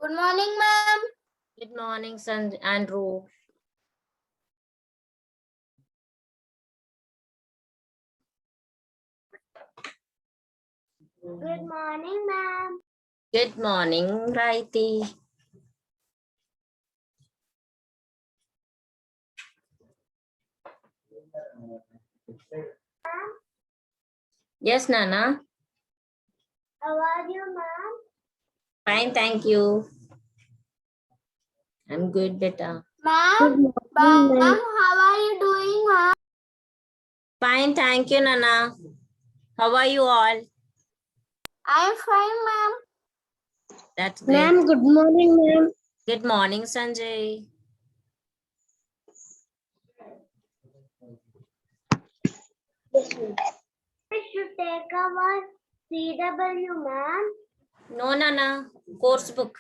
Good morning, ma'am. Good morning, Andrew. Good morning, ma'am. Good morning, Righty. Yes, Nana. How are you, ma'am? Fine, thank you. I'm good, beta. Ma'am, how are you doing, ma'am? Fine, thank you, Nana. How are you all? I am fine, ma'am. That's great. Ma'am, good morning, ma'am. Good morning, Sanjay. We should take our CW, ma'am. No, Nana. Course book.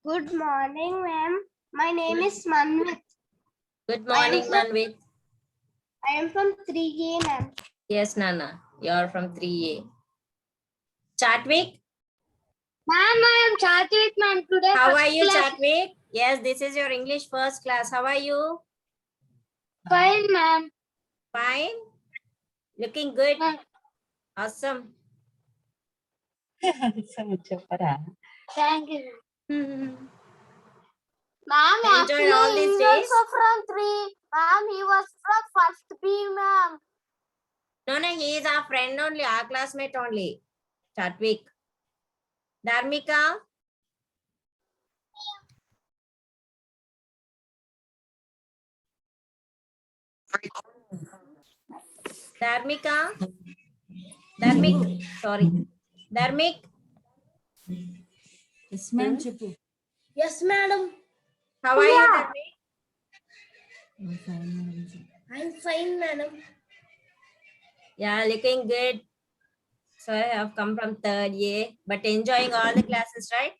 Good morning, ma'am. My name is Manvit. Good morning, Manvit. I am from 3A, ma'am. Yes, Nana. You're from 3A. Chatwik, Ma'am, I am Chatvik, ma'am. Today, how first are you, class. Chatwik? Yes, this is your English first class. How are you? Fine, ma'am. Fine. Looking good. Ma'am. Awesome. Thank you. Hmm. Ma'am, Enjoy actually, all he these is days. also from 3. Ma'am, he was from first B, ma'am. No, he is our friend only, our classmate only. Chatwik. Dharmika. Dharmika. Dharmik. Sorry. Dharmik. Yes, ma'am. Chippu. Yes, madam. How are you, Dharmik? I'm fine, madam. I'm fine, madam. Yeah, looking good. So I have come from 3rd year, but enjoying all the classes, right?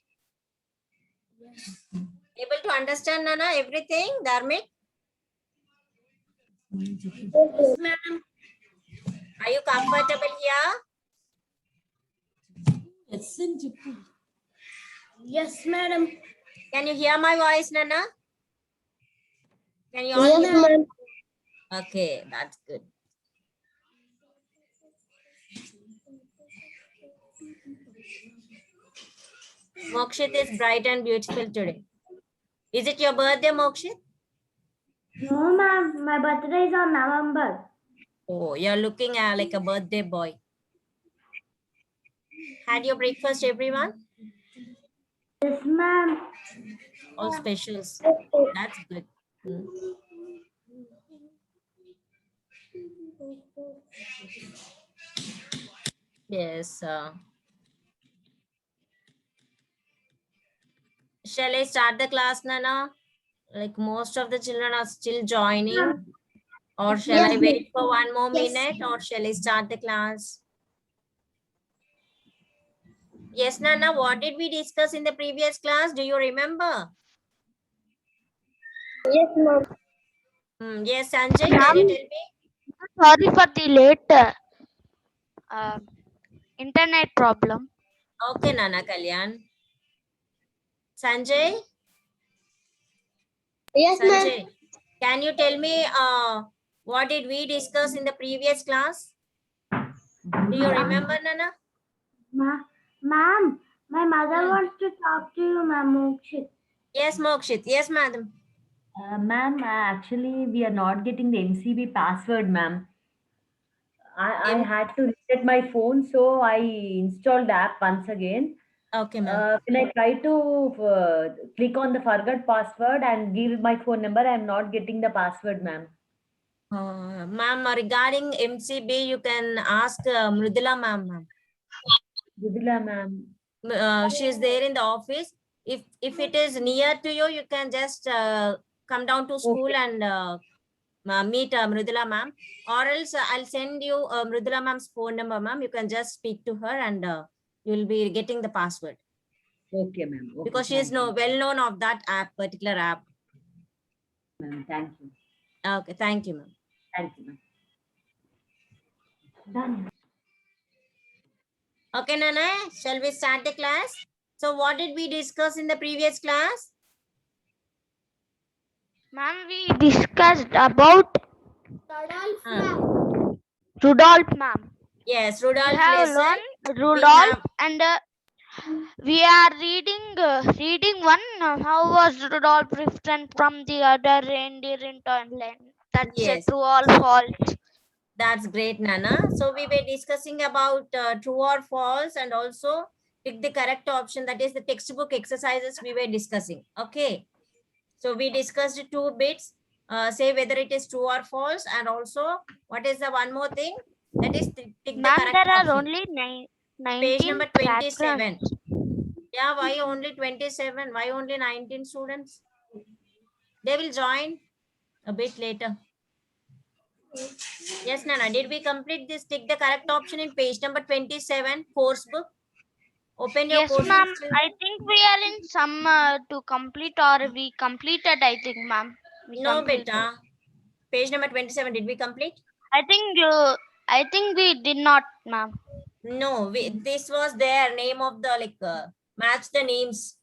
Able to understand, Nana, everything, Dharmik? Yes, madam. Are you comfortable here? Yes, and Chippu. Yes, madam. Can you hear my voice, Nana? Can you all Yes, hear? ma'am. Okay, that's good. Mokshit is bright and beautiful today. Is it your birthday, Mokshit? No, ma'am. My birthday is on November. Oh, you're looking like a birthday boy. Had your breakfast, everyone? Yes, ma'am. All specials. That's good. Hmm. Yes. Shall I start the class, Nana? Like most of the children are still joining. Or shall Yes, I wait for one more Yes. minute or shall I start the class? Yes, Nana, what did we discuss in the previous class? Do you remember? yes, ma'am. Yes, Sanjay, can you tell me? Sorry for the late internet problem. Okay, Nana Kalyan. Sanjay, Yes, ma'am. Sanjay, can you tell me what did we discuss in the previous class? Do you remember, Nana? Ma'am, my mother wants to talk to you, ma'am. Mokshit. Yes, Mokshit. Yes, madam. Ma'am, actually, we are not getting the MCB password, ma'am. I M had to reset my phone, so I installed the app once again. Okay, ma'am. When I try to click on the forgot password and give my phone number, I'm not getting the password, ma'am. Ma'am, regarding MCB, you can ask Mridula ma'am. Vidula, ma'am. She is there in the office. If it is near to you, you can just come down to school Okay. and meet Mridula ma'am, or else I'll send you Mridula ma'am's phone number, ma'am. You can just speak to her and you'll be getting the password Okay, ma'am. Okay, because she is well known of that particular app. ma'am. Thank you. Okay, thank you, ma'am. Thank you, ma'am. Done. Okay, Nana, shall we start the class? So what did we discuss in the previous class? Ma'am, we discussed about Rudolph, ma'am. Yes, We Rudolph have lesson. learned We Rudolph, have, and we are reading one. How was Rudolph different from the other reindeer in Toyland? That's a yes, true or false. that's great, Nana. So we were discussing about true or false and also pick the correct option. That is the textbook exercises we were discussing. Okay. So we discussed two bits. Say whether it is true or false, and also what is the one more thing? That is tick the Ma'am, correct there are option. only Page 19 number 27. paragraphs. Yeah, why only 27? Why only 19 students? They will join a bit later. Yes, Nana. Did we complete this? Tick the correct option in page number 27, course book. Open your Yes, course ma'am. book. I think we are in some to complete, or we completed. I think, ma'am. We No, completed. beta. Page number 27. Did we complete? I think we did not, ma'am. No, this was their name of the match the names.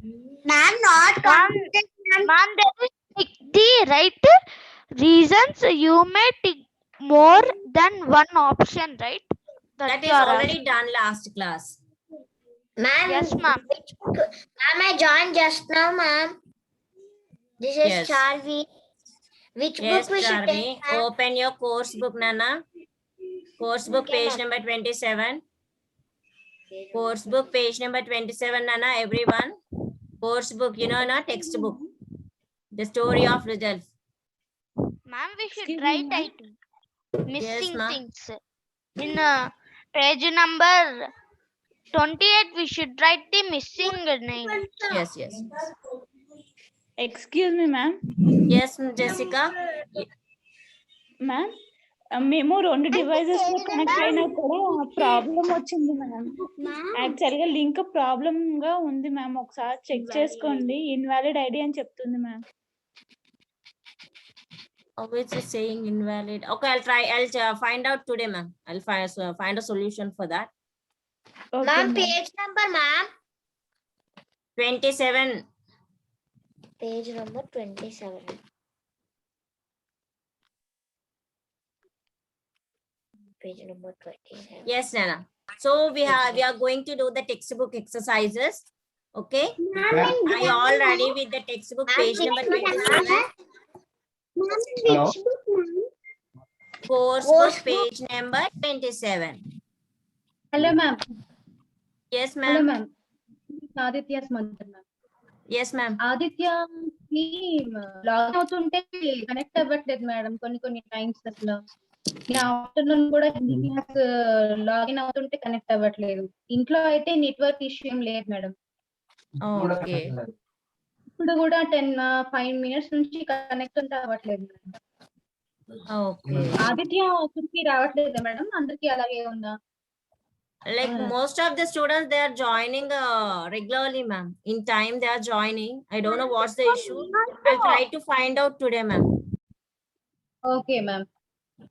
Ma'am, not Ma'am, completed, ma'am. ma'am, there is tick the right reasons. You may tick more than one option, right? That You is are already done last class. Ma'am, Yes, ma'am. which book? Ma'am, I joined just now, ma'am. This is Yes. Charvi. Which Yes, book we should take, Charvi. ma'am? Open your course book, Nana. Course book, Okay, page ma'am. number 27. Course book, page number 27, Nana, everyone. Course book, you know, na, textbook. The story of Rudolph. Ma'am, we should Excuse me, write ma'am. item. Missing ma'am. things. In page number 28, we should write the missing name. Yes, yes. Excuse me, ma'am. Yes, Jessica. Ma'am మేము 2 devices లో connect అయినా కూడా problem వచ్చింది ma'am. Actual గా link problem గా ఉంది ma'am. ఒకసారి check చేసుకోండి. ఇన్వాలిడ్ ఐడి అని చెప్తుంది ma'am. Oh, it's saying invalid. Okay, I'll try. I'll find out today, ma'am. I'll find a solution for that. Okay Ma'am, ma'am. page number, ma'am. 27. Page number 27. Page number 27. Yes, Nana. So we are going to do the textbook exercises. Okay. Are you all ready with the textbook page number 27? Hello? Course book page number 27. Hello, ma'am. Yes, Hello, ma'am. ma'am. Aditya's mother, ma'am. Yes, ma'am. ఆదిత్యకి login అవుతుంటే connect అవ్వట్లేదు madam కొన్ని times అసలు. Afternoon కూడా Hindi class login అవుతుంటే connect అవ్వట్లేదు. ఇంట్లో అయితే నెట్వర్క్ ఇష్యూ ఏం లేదు మేడం. Okay. ఇప్పుడు కూడా 5 minutes నుంచి కనెక్ట్ ఉంటే అవ్వట్లేదు మేడం. Okay. ఆదిత్య ఒక్కరికి రావట్లేదా మేడం? అందరికి అలాగే ఉందా? Like most of the students, they are joining regularly, ma'am. In time, they are joining. I don't know what's the issue. I'll try to find out today, ma'am. Okay ma'am.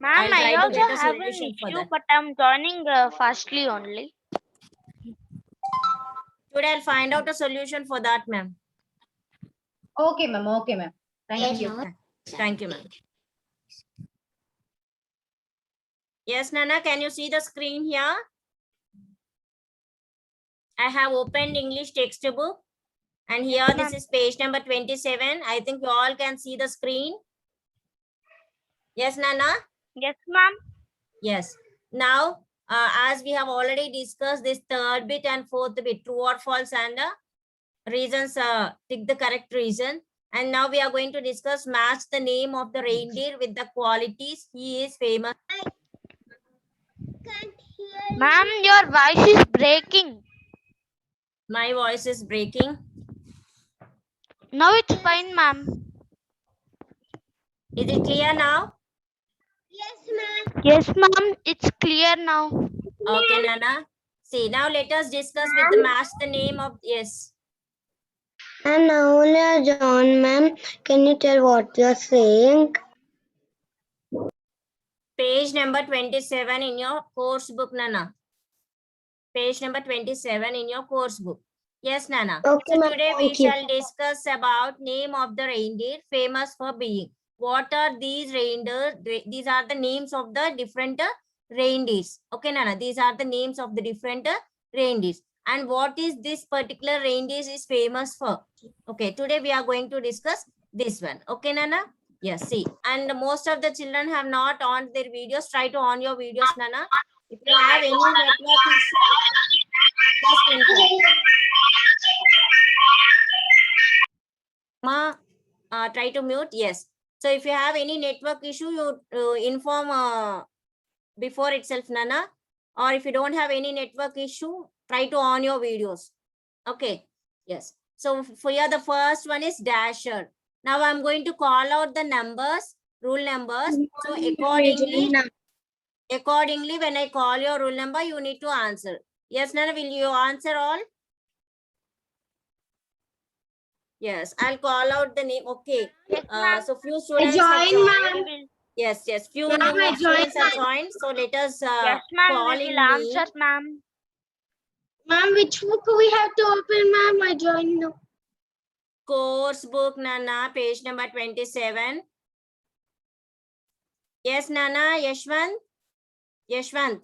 Ma'am, I'll try I to also get a have an solution for issue, that. but I'm joining fastly only. Today, I'll find out a solution for that, ma'am. Okay ma'am. Okay ma'am. Thank you. Thank you, ma'am. Yes, Nana, can you see the screen here? I have opened English textbook, and here this is page number 27. I think you all can see the screen. Yes, Nana? Yes, ma'am. Yes. Now, as we have already discussed this third bit and fourth bit, true or false, and reasons, tick the correct reason. And now we are going to discuss match the name of the reindeer with the qualities he is famous. Ma'am, your voice is breaking. My voice is breaking. Now it's fine, ma'am. Is it clear now? Yes, ma'am. It's clear now. Okay, Nana. See, now let us discuss with the match the name of, yes. And now, John, ma'am, can you tell what you're saying? Page number 27 in your course book, Nana. Page number 27 in your course book. Yes, Nana. Okay, So ma'am, today we thank you. shall discuss about name of the reindeer famous for being. What are these reindeer? These are the names of the different reindeers. Okay, Nana. These are the names of the different reindeers. And what is this particular reindeer is famous for? Okay, today we are going to discuss this one. Okay, Nana. Yes, see. And most of the children have not on their videos. Try to on your videos, Nana. If you have any network issue, just inform. Try to mute. Yes. So if you have any network issue, you inform before itself, Nana. Or if you don't have any network issue, try to on your videos. Okay. Yes. So for here, the first one is Dasher. Now I'm going to call out the numbers, rule numbers. So accordingly, when I call your rule number, you need to answer. Yes, Nana, will you answer all? Yes, I'll call out the name. Okay. So few students have joined. Yes, few new students have joined. So let us Yes, ma'am. call We in will name. answer, ma'am. Ma'am, which book we have to open, ma'am? I joined now. Course book, Nana, page number 27. Yes, Nana, Yashwant. Yashwant.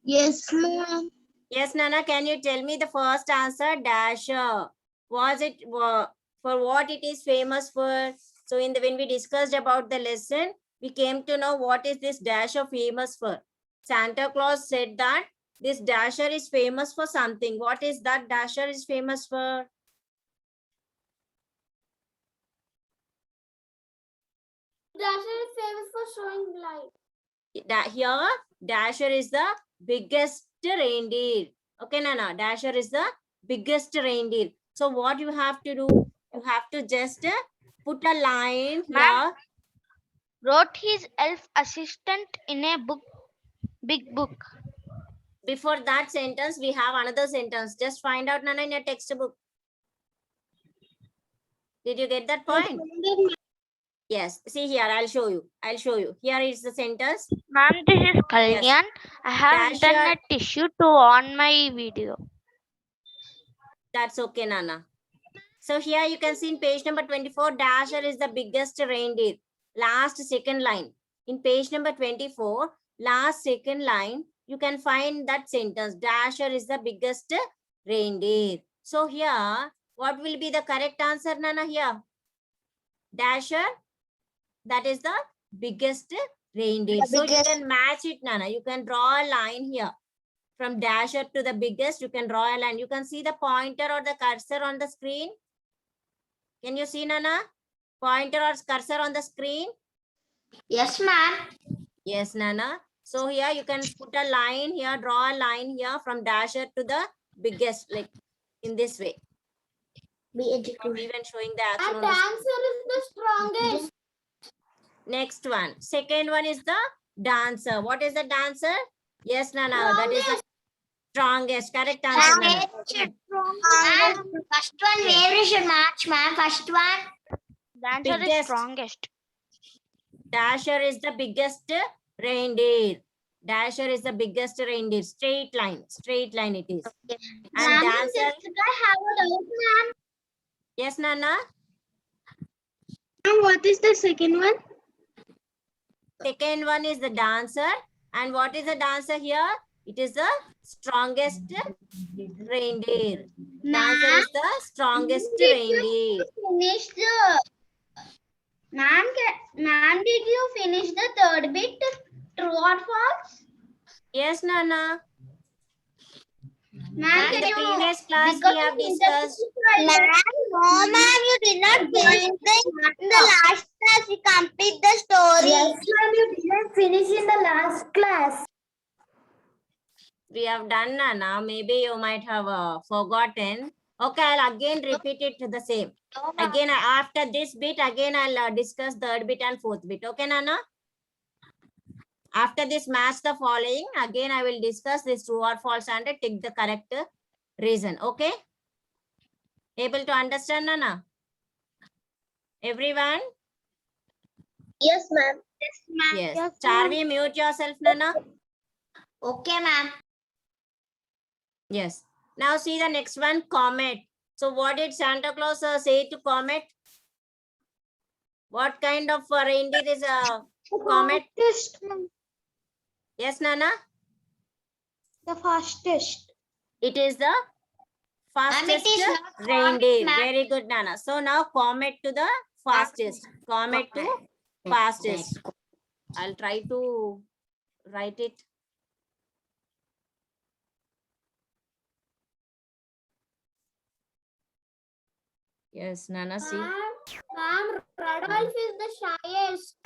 Yes, ma'am. Yes, Nana, can you tell me the first answer? Dasher. Was it for what it is famous for? So when we discussed about the lesson, we came to know what is this Dasher famous for. Santa Claus said that this Dasher is famous for something. What is that Dasher is famous for? Dasher is famous for showing light. Here, Dasher is the biggest reindeer. Okay, Nana, Dasher is the biggest reindeer. So what you have to do? You have to just put a line Ma'am. here. Wrote his elf assistant in a book, big book. Before that sentence, we have another sentence. Just find out, Nana, in your textbook. Did you get that point? Yes. See here, I'll show you. Here is the sentence. Ma'am, this is Kalyan. Yes. I have Dasher. internet issue to on my video. That's okay, Nana. So here you can see in page number 24, Dasher is the biggest reindeer. Last second line. In page number 24, last second line, you can find that sentence. Dasher is the biggest reindeer. So here, what will be the correct answer, Nana, here? Dasher, that is the biggest reindeer. So you can match it, Nana. You can draw a line here. From Dasher to the biggest, you can draw a line. You can see the pointer or the cursor on the screen. Can you see, Nana? Pointer or cursor on the screen? Yes, ma'am. Yes, Nana. So here you can put a line here, draw a line here from Dasher to the biggest, like in this way. Be I'm educated. even showing the action And on the screen. dancer is the strongest. Next one. Second one is the dancer. What is the dancer? Yes, Nana. That is the strongest. Correct answer, Nana. Ma'am, first one where we should match, ma'am. First one. The answer is Biggest. strongest. Dasher is the biggest reindeer. Dasher is the biggest reindeer. Straight line it is. And dancer. I have a doubt, ma'am. Yes, Nana. What is the second one? Second one is the dancer. And what is the dancer here? It is the strongest reindeer. Dancer is the strongest reindeer. Finish the. Ma'am, did you finish the third bit? true or false? Yes, Nana. Ma'am, In the previous class, we have discussed. Ma'am, no, ma'am, you did not finish in the last class. You complete the story. Yes, ma'am, you didn't finish in the last class. We have done, Nana. Maybe you might have forgotten. Okay, I'll again repeat it to the same. Again, after this bit, again, I'll discuss third bit and fourth bit. Okay, Nana? After this, match the following. Again, I will discuss this true or false and take the correct reason. Okay? Able to understand, Nana? Everyone? Yes, ma'am. Yes. Charvi, mute yourself, Nana. Okay, ma'am. Yes. Now see the next one, comet. So what did Santa Claus say to comet? What kind of reindeer is a comet? Fastest, ma'am. Yes, Nana? The fastest. It is the fastest is not comet, reindeer. ma'am. Very good, Nana. So now comet to the fastest. Comet to fastest. I'll try to write it. Yes, Nana, see. Ma'am, Rudolph is the shyest.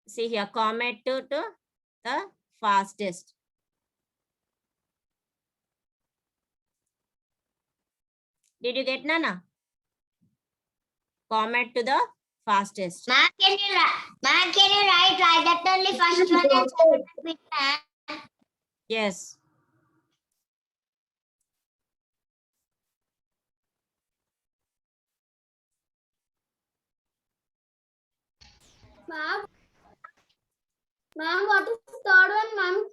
See here, comet to the fastest. Did you get, Nana? Comet to the fastest. Ma'am, can you write that only first one and second bit, ma'am? Yes. Ma'am, what is third one, ma'am?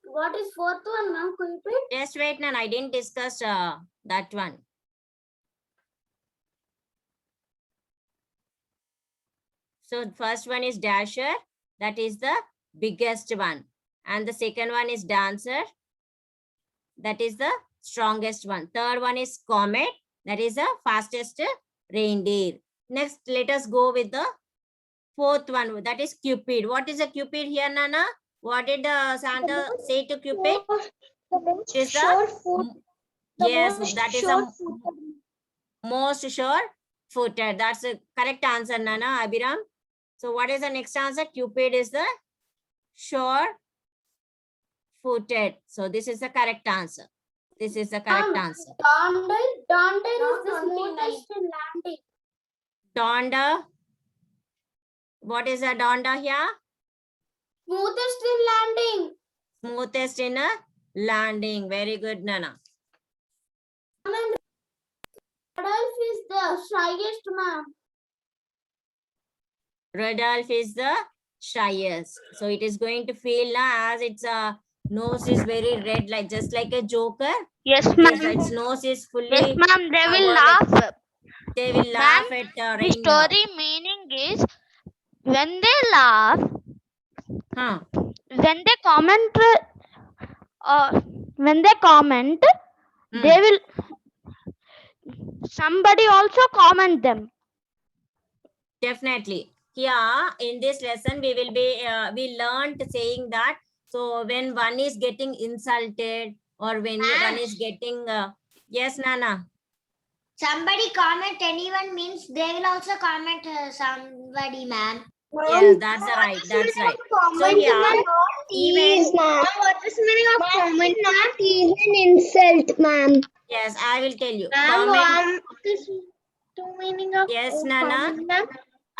What is fourth one, ma'am? Could you repeat? Just wait, Nana. I didn't discuss that one. So first one is dasher. That is the biggest one. And the second one is dancer. That is the strongest one. Third one is comet. That is the fastest reindeer. Next, let us go with the fourth one. That is Cupid. What is a Cupid here, Nana? What did Santa say to Cupid? It is the yes, that is a most sure-footed. That's the correct answer, Nana. Abhiram. So what is the next answer? Cupid is the sure-footed. So this is the correct answer. This is the correct answer. Donder is the smoothest in landing. Donder. What is a donder here? Smoothest in landing. Smoothest in a landing. Very good, Nana. Rudolph is the shyest, ma'am. Rudolph is the shyest. So it is going to feel as its nose is very red, like just like a joker. Yes, Yes, ma'am. its nose is fully. Yes, ma'am. They will covered, laugh. They will laugh at The reindeer. story meaning is when they laugh, Huh. when they comment, Hmm. they will. Somebody also comment them. Definitely. Here in this lesson, we will be we learned saying that. So when one is getting insulted or when one is getting yes, Nana. Somebody comment anyone means they will also comment somebody, ma'am. Yes, that's right. That's right. So here, even What is the meaning of comment? Not tease and insult, ma'am. yes, I will tell you. Ma'am, Comment. what is the meaning of Yes, Nana. comment, ma'am?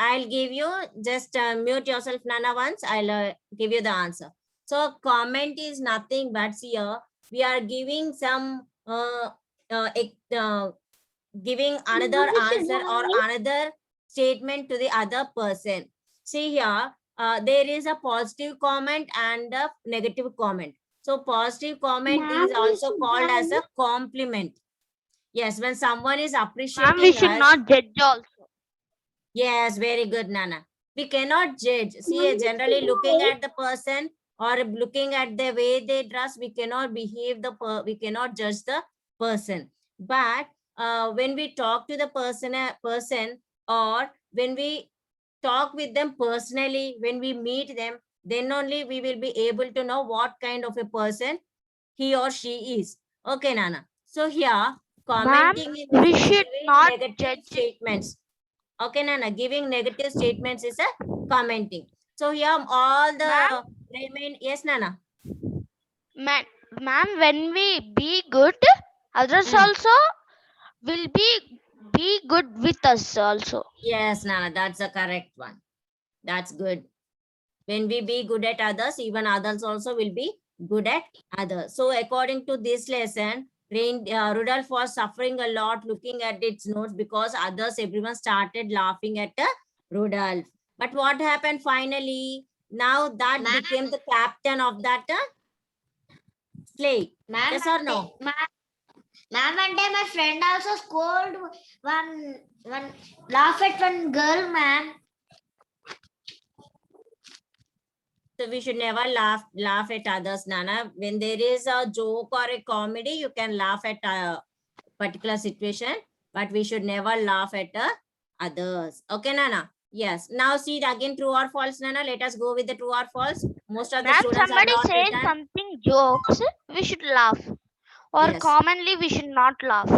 I'll give you just mute yourself, Nana. Once I'll give you the answer. So comment is nothing but here we are giving some giving another answer or another statement to the other person. See here, there is a positive comment and a negative comment. So positive comment is also called as a compliment. Yes, when someone is appreciating Ma'am, we should us. not judge also. Yes, very good, Nana. We cannot judge. See, generally looking at the person or looking at the way they dress, we cannot we cannot judge the person. But when we talk to the person or when we talk with them personally, when we meet them, then only we will be able to know what kind of a person he or she is. Okay, Nana. So here, commenting is we giving should not negative judge. statements. Okay, Nana. Giving negative statements is a commenting. So here, all the Ma'am? remain. Yes, Nana. Ma'am, when we be good, others Mm. also will be good with us also. Yes, Nana. That's the correct one. That's good. When we be good at others, even others also will be good at others. So according to this lesson, Rudolph was suffering a lot looking at its notes because everyone started laughing at Rudolph. But what happened finally? Now that Ma'am. became the captain of that sleigh. Ma'am, Yes or no? Ma'am, one day my friend also scolded one laugh at one girl, ma'am. So we should never laugh at others, Nana. When there is a joke or a comedy, you can laugh at a particular situation, but we should never laugh at others. Okay, Nana? Yes. Now see again true or false, Nana. Let us go with the true or false. Most of the Ma'am, students have somebody not says written. something jokes, we should laugh. Or Yes. commonly we should not laugh.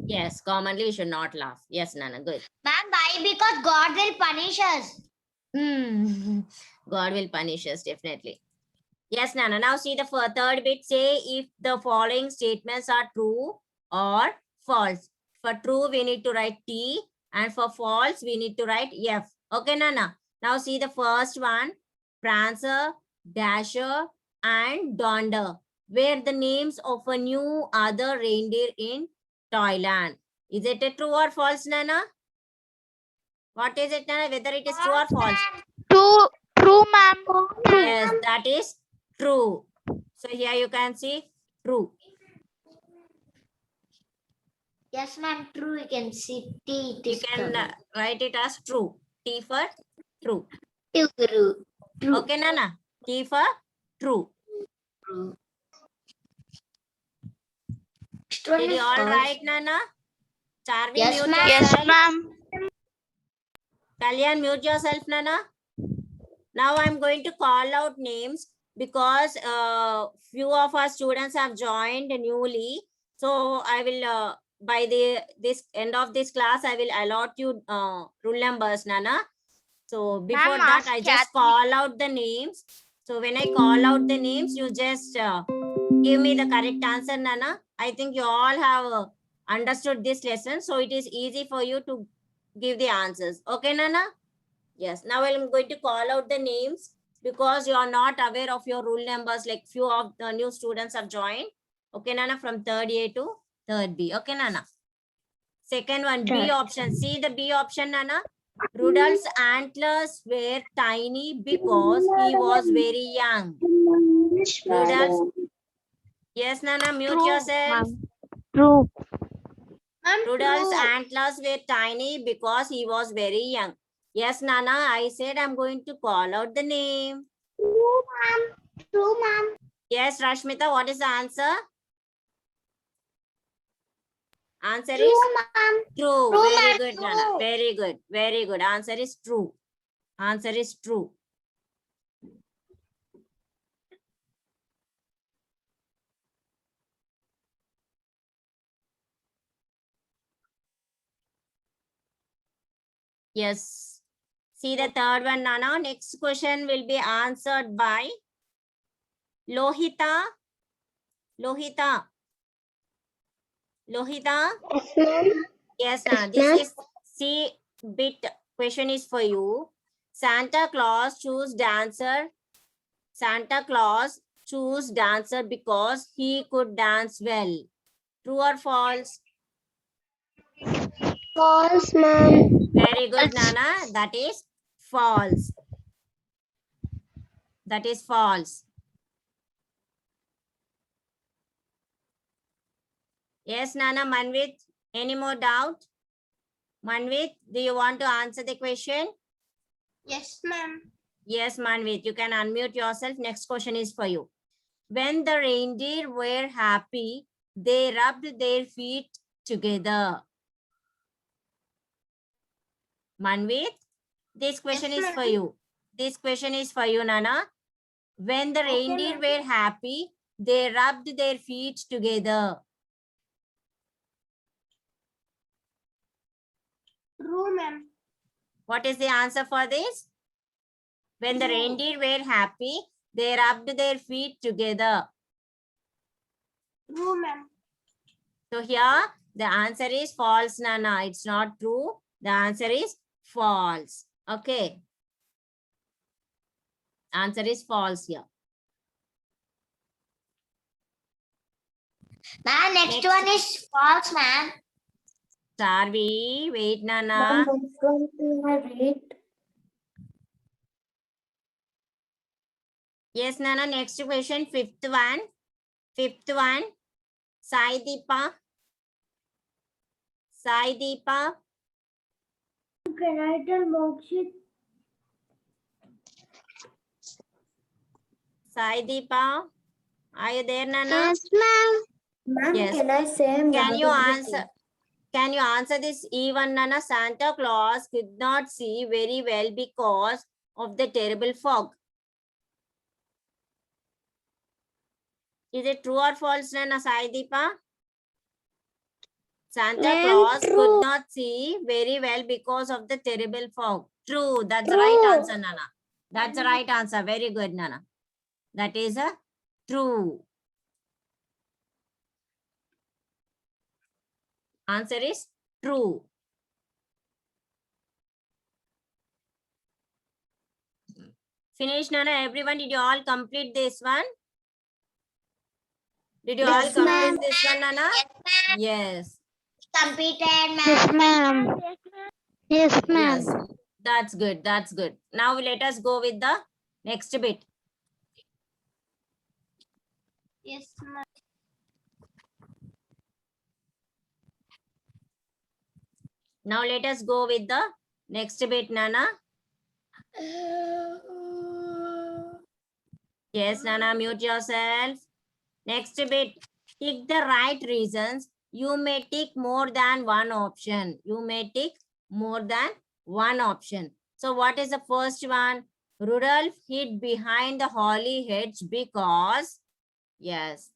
Yes, commonly we should not laugh. Yes, Nana. Good. Ma'am, why? Because God will punish us. God will punish us definitely. Yes, Nana. Now see the third bit. Say if the following statements are true or false. For true, we need to write T, and for false, we need to write F. Okay, Nana. Now see the first one. Prancer, Dasher, and Donder were the names of a new other reindeer in Toyland. Is it a true or false, Nana? What is it, Nana? Whether it is true or false? True, ma'am. True. Yes, that is true. So here you can see true. Yes, ma'am, true. You can see T. You can write it as true. T for true. True. Okay, Nana. T for true. Did you all write, Nana? Charvi, Yes, mute ma'am. Yes, yourself. ma'am. Kalyan, mute yourself, Nana. Now I'm going to call out names because few of our students have joined newly. So I will by this end of this class, I will allot you rule numbers, Nana. So before Ma'am, that, ask I just Kathy. call out the names. So when I call out the names, you just give me the correct answer, Nana. I think you all have understood this lesson. So it is easy for you to give the answers. Okay, Nana? Yes. Now I'm going to call out the names because you are not aware of your rule numbers. Like few of the new students have joined. Okay, Nana, from third A to third B. Okay, Nana. Second one, B option. See the B option, Nana. Rudolph's antlers were tiny because he was very young. Rudolph's. Yes, Nana, mute True, yourself. ma'am. True. Rudolph's antlers were tiny because he was very young. Yes, Nana, I said I'm going to call out the name. True, ma'am. Yes, Rashmita, what is the answer? Answer True, is ma'am. true. True, Very ma'am, good, true. Nana. Very good. Very good. Answer is true. Answer is true. Yes. See the third one, Nana. Next question will be answered by Lohita. Lohita. Lohita. Yes, ma'am. Yes, Nana. Yes, This is C bit question is for you. Santa Claus choose dancer. Santa Claus choose dancer because he could dance well. True or false? False, ma'am. Very good, False. Nana. That is false. That is false. Yes, Nana. Manvit, any more doubt? Manvit, do you want to answer the question? Yes, ma'am. Yes, Manvit, you can unmute yourself. Next question is for you. When the reindeer were happy, they rubbed their feet together. Manvit? This question is ma'am. for you. This question is for you, Nana. When the reindeer were happy, they rubbed their feet together. True, ma'am. What is the answer for this? When the reindeer were happy, they rubbed their feet together. True, ma'am. So here the answer is false, Nana. It's not true. The answer is false. Okay. Answer is false here. Ma'am, next Next. one is false, ma'am. Sarvi, wait, Nana. Yes, Nana. Next question, fifth one. Fifth one. Sai Deepa. Sai Deepa. Can I tell Mokshit? Sai Deepa. Are you there, Nana? Yes, ma'am. Ma'am, Yes. can I say Can you answer? Can you answer this even, Nana? Santa Claus could not see very well because of the terrible fog. Is it true or false, Nana? Sai Deepa? Santa Ma'am, Claus true. could not see very well because of the terrible fog. True. That's the right True. answer, Nana. That's the right answer. Very good, Nana. That is a true. Answer is true. Finish, Nana. Everyone, did you all complete this one? Did you Yes, all ma'am. complete this one, Nana? Yes, ma'am. Yes. Completed, Yes, ma'am. ma'am. Yes, ma'am. Yes. That's good. That's good. Now let us go with the next bit. Yes, ma'am. Now let us go with the next bit, Nana. Yes, Nana, mute yourself. Next bit, tick the right reasons. You may tick more than one option. You may tick more than one option. So what is the first one? Rudolph hid behind the holly hedge because, yes.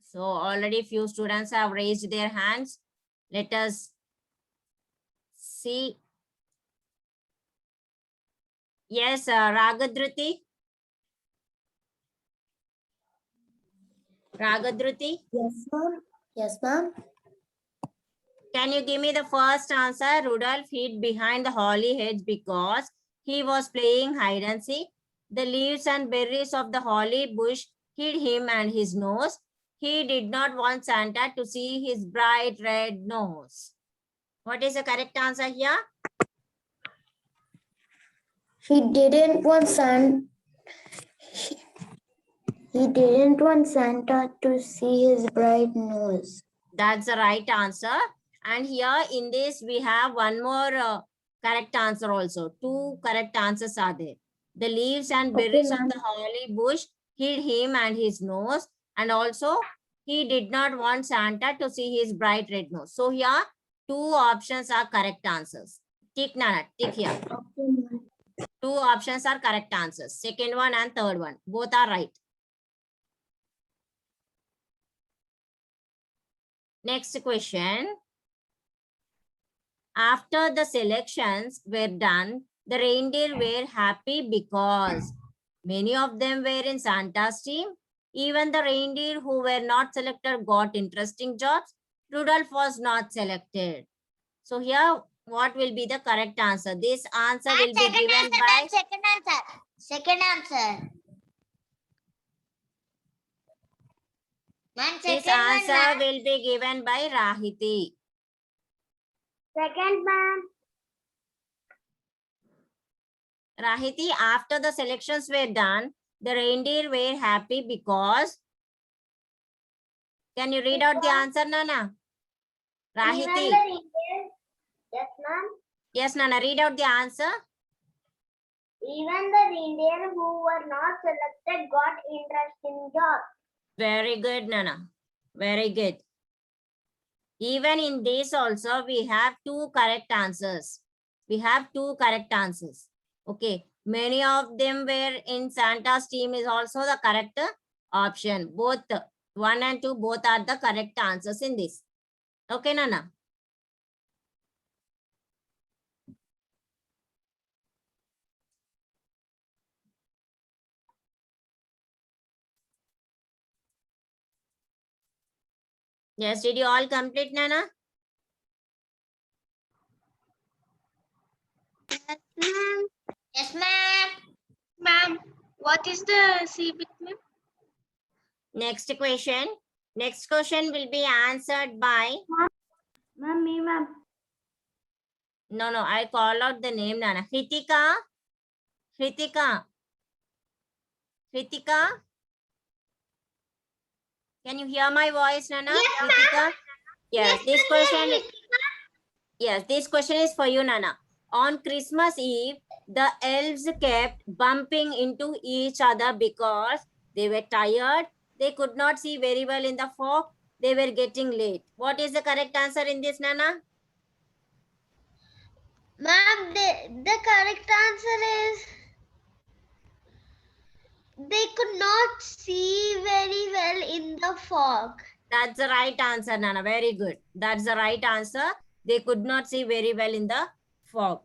So already few students have raised their hands. Let us see. Yes, Ragadruti. Ragadruti, Yes, ma'am. Yes, ma'am. can you give me the first answer? Rudolph hid behind the holly hedge because he was playing hide and seek. The leaves and berries of the holly bush hid him and his nose. He did not want Santa to see his bright red nose. What is the correct answer here? He didn't want Santa to see his bright nose. That's the right answer. And here in this, we have one more correct answer also. Two correct answers are there. The leaves and Okay, berries of ma'am. the holly bush hid him and his nose. And also, he did not want Santa to see his bright red nose. So here, two options are correct answers. Tick, Nana, tick here. Okay, ma'am. Two options are correct answers. Second one and third one. Both are right. Next question. After the selections were done, the reindeer were happy because many of them were in Santa's team. Even the reindeer who were not selected got interesting jobs. Rudolph was not selected. So here, what will be the correct answer? This answer will be given by... Second answer. Second answer. Ma'am, This second one, answer ma'am. will be given by Rahiti. Second, ma'am. Rahiti, after the selections were done, the reindeer were happy because... Can you read out the answer, Nana? Rahiti. Yes, ma'am. Yes, Nana, read out the answer. Even the reindeer who were not selected got interesting jobs. Very good, Nana. Very good. Even in this also, we have two correct answers. We have two correct answers. Okay, many of them were in Santa's team is also the correct option. Both 1 and 2 both are the correct answers in this. Okay, Nana. Yes, did you all complete, Nana? Ma'am, Yes, ma'am. ma'am, what is the CBIT, ma'am? Next question. Next question will be answered by. Ma'am, me, ma'am. No, I call out the name, Nana. Kritika. Kritika. Kritika. Can you hear my voice, Nana? Yes, ma'am. Kritika. Yes, this ma'am, question. yes, Yes, this question is for you, Nana. On Christmas Eve, the elves kept bumping into each other because they were tired. They could not see very well in the fog. They were getting late. What is the correct answer in this, Nana? Ma'am, the correct answer is they could not see very well in the fog. That's the right answer, Nana. Very good. That's the right answer. They could not see very well in the fog.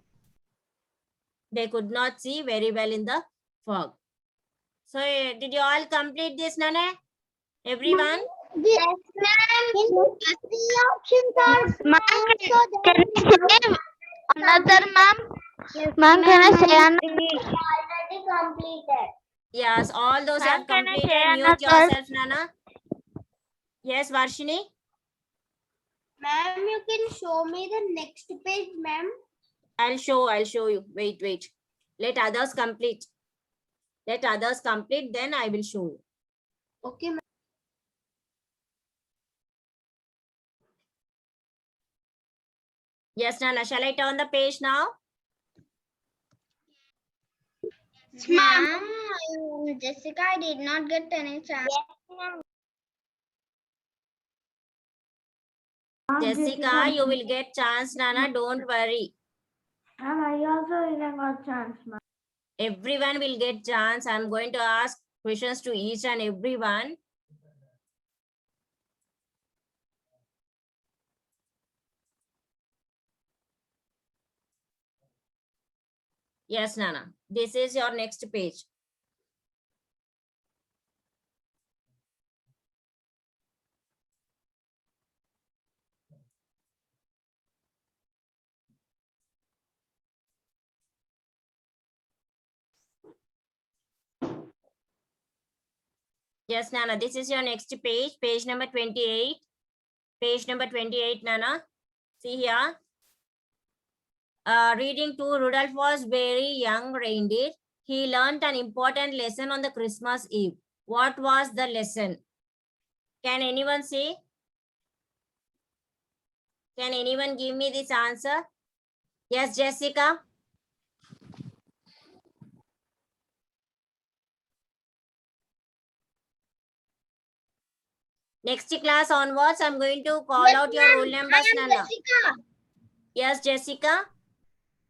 They could not see very well in the fog. So, did you all complete this, Nana? Everyone? Yes, ma'am. Three options are Ma'am, so can I say another, ma'am? Ma'am, can I say another? already completed. Yes, all those Ma'am, have can I completed. say Mute another? yourself, Nana. Yes, Varshini? Ma'am, you can show me the next page, ma'am. I'll show you. Wait. Let others complete. Let others complete, then I will show you. Okay, ma'am. Yes, Nana, shall I turn the page now? Ma'am, Jessica, I did not get any chance. Jessica, you will get chance, Nana. Don't worry. Ma'am, I also didn't got chance, ma'am. Everyone will get chance. I'm going to ask questions to each and everyone. Yes, Nana. This is your next page. Yes, Nana. This is your next page. Page number 28. Page number 28, Nana. See here. Reading to Rudolph was very young reindeer. He learned an important lesson on the Christmas Eve. What was the lesson? Can anyone say? Can anyone give me this answer? Yes, Jessica. Next class onwards, I'm going to call out your roll numbers, Nana. Jessica. Yes, Jessica.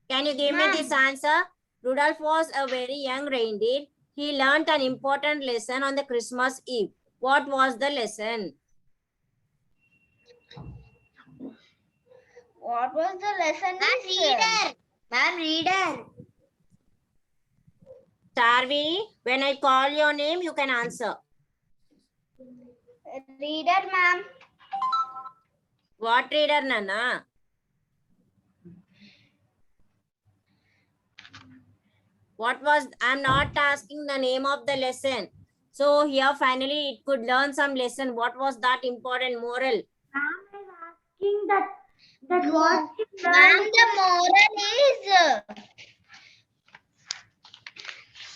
Can you give me this answer? Rudolph was a very young reindeer. He learned an important lesson on the Christmas Eve. What was the lesson? What was the lesson? Reader. Ma'am, reader. Tarvi, when I call your name, you can answer. Reader, ma'am. What reader, Nana? What was, I'm not asking the name of the lesson. So here finally it could learn some lesson. What was that important moral? Ma'am is asking that Ma'am, what she the learned. moral is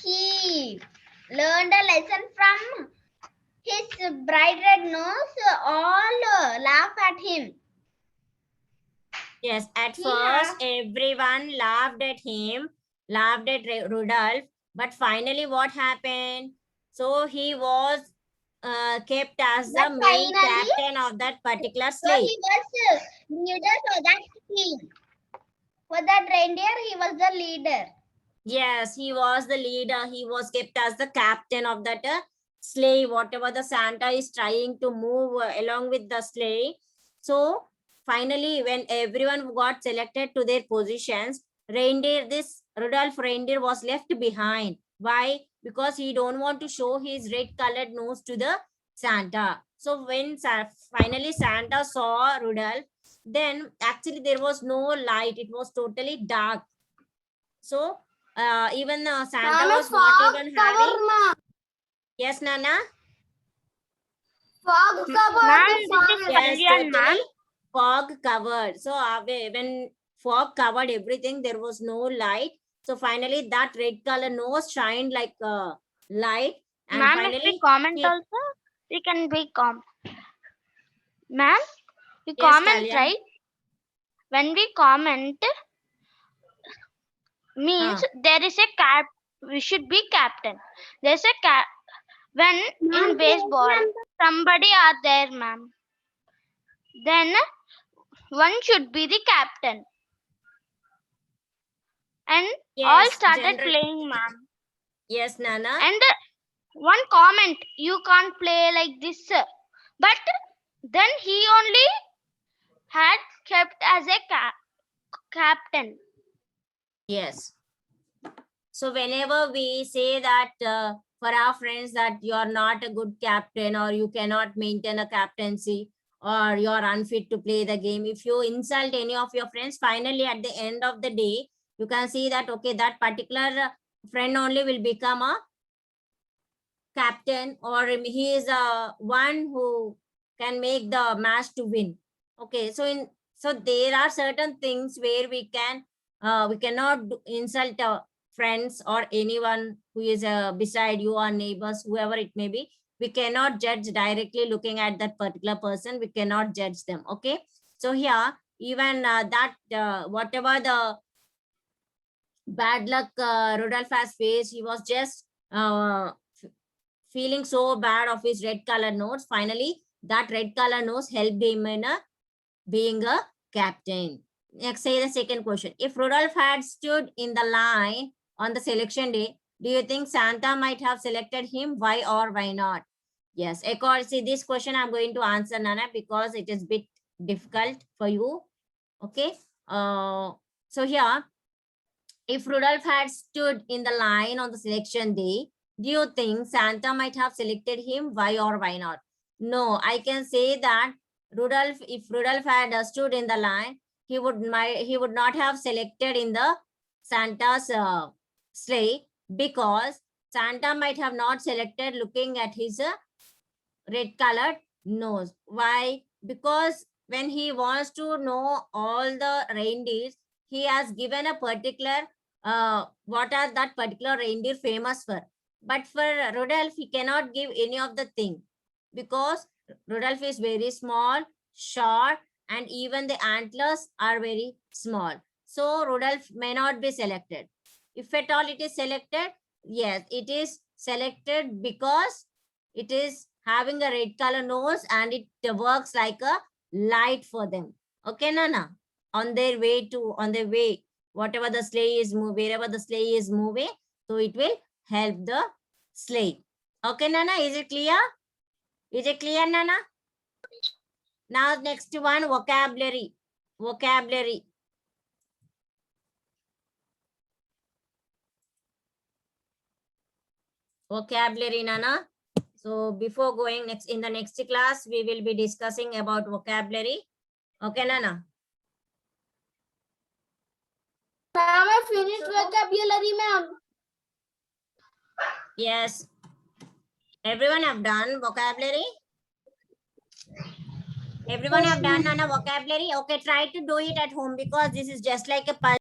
he learned a lesson from his bright red nose. All laugh at him. Yes, at Yeah. first everyone laughed at him, laughed at Rudolph, but finally what happened? So he was kept as the But main finally- captain of that particular So sleigh. he was leader for that team. For that reindeer, he was the leader. Yes, he was the leader. He was kept as the captain of that sleigh, whatever the Santa is trying to move along with the sleigh. So finally, when everyone got selected to their positions, this Rudolph reindeer was left behind. Why? Because he don't want to show his red colored nose to the Santa. So when finally Santa saw Rudolph, then actually there was no light. It was totally dark. So even Santa was not even having. Yes, Nana. Fog Ma'am, this is Yes, Kalyan, ma'am. totally fog covered. So when fog covered everything, there was no light. So finally, that red color nose shined like a light. And Ma'am, if we finally, comment he- also, we can be Ma'am, we Yes, comment, Kalyan. right? When we comment, means there is a cap. We should be captain. There's a cap. When in baseball, somebody are there, ma'am. Then one should be the captain. And all yes, started playing, ma'am. Yes, Nana. And one comment, you can't play like this. But then he only had kept as a captain. Yes. So whenever we say that for our friends that you are not a good captain or you cannot maintain a captaincy or you are unfit to play the game, if you insult any of your friends, finally at the end of the day, you can see that, okay, that particular friend only will become a captain, or he is one who can make the match to win. Okay, so there are certain things where we cannot insult friends or anyone who is beside you or neighbors, whoever it may be. We cannot judge directly looking at that particular person. We cannot judge them. Okay, so here even that whatever the bad luck Rudolph has faced, he was just feeling so bad of his red color nose. Finally, that red color nose helped him in being a captain. Next, say the second question. If Rudolph had stood in the line on the selection day, do you think Santa might have selected him? Why or why not? Yes, see this question I'm going to answer, Nana, because it is a bit difficult for you. Okay. So here, if Rudolph had stood in the line on the selection day, do you think Santa might have selected him? Why or why not? No, I can say that if Rudolph had stood in the line, he would not have selected in the Santa's sleigh, because Santa might have not selected looking at his red colored nose. Why? Because when he wants to know all the reindeers, he has given a particular what are that particular reindeer famous for. But for Rudolph, he cannot give any of the thing, because Rudolph is very small, short, and even the antlers are very small. So Rudolph may not be selected. If at all it is selected, yes, it is selected because it is having a red color nose and it works like a light for them. Okay, Nana? On their way, whatever the sleigh is moving, wherever the sleigh is moving, so it will help the sleigh. Okay, Nana, is it clear? Is it clear, Nana? Now, next one, vocabulary. Vocabulary. Vocabulary, Nana. So before going next in the next class, we will be discussing about vocabulary. Okay, Nana? Ma'am, I finished vocabulary, ma'am. Yes. Everyone have done vocabulary? Everyone have done Nana vocabulary? Okay, try to do it at home, because this is just like a puzzle.